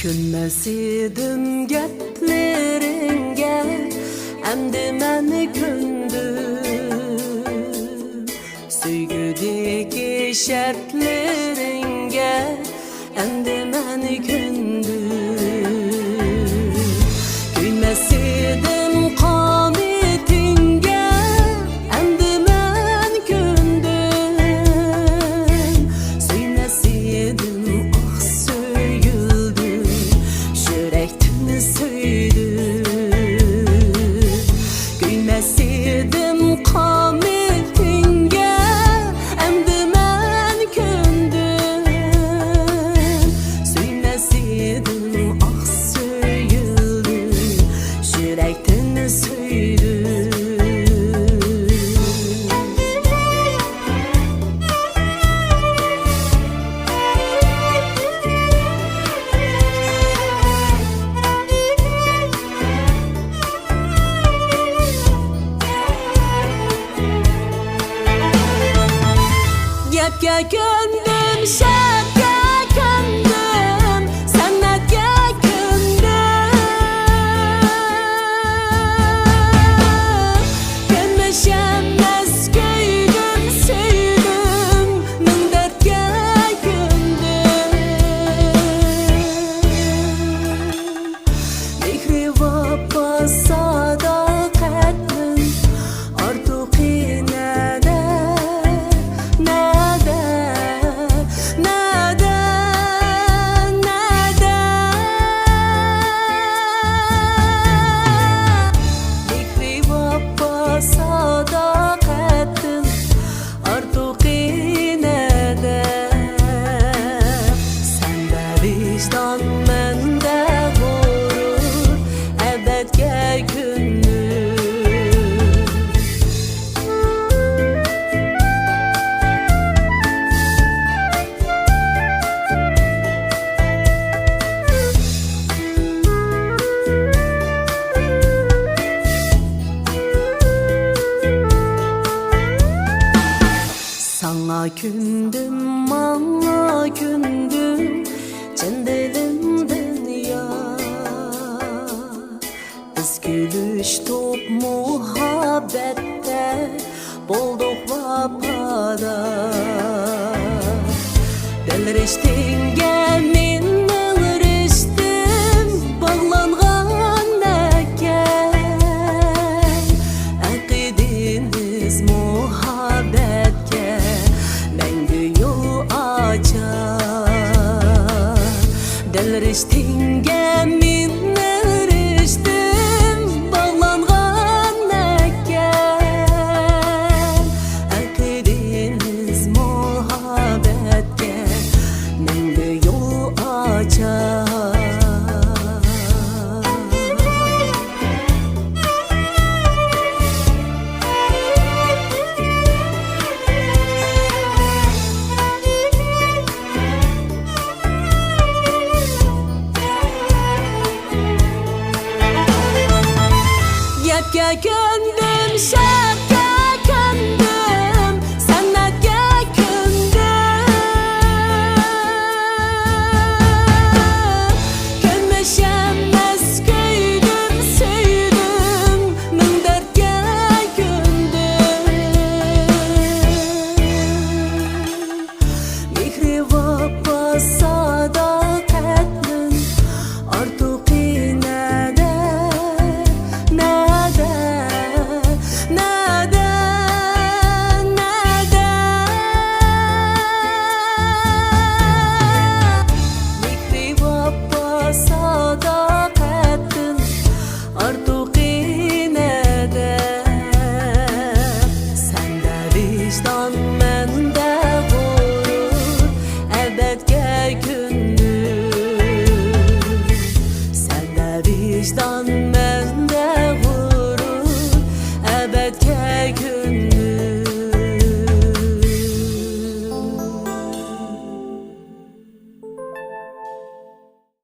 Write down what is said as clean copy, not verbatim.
Künmesidim gepleringge, endi meni kündüm. Süygüdeki şartlaringge, endi meni kündüm. Künmesidim qametingge, endi men kündüm. Süymesidim ah söygüldüm, yürekten söydüm. Güymesidim qametingge, endi men kündüm. Süymesidim ah söygüldüm, yürekten söydüm. Gepke kündüm, şerke kündüm, sennetke kündüm. Könmeşemez köydüm, söydüm, min dertke kündüm. Mehri vapa sadakatin, artık inede. Sadakatin artık inede. Sende vicdan, mende gurur, ebedke günlük. Sana kündüm, mana kündüm, cin dilimden ya. Biz gülüştük muhabbette, bulduk vapada. Deliriştinge min deliriştim, bağlanğan eken. Aqidiniz muhabbetke, mengü yol açar. Deliriştinge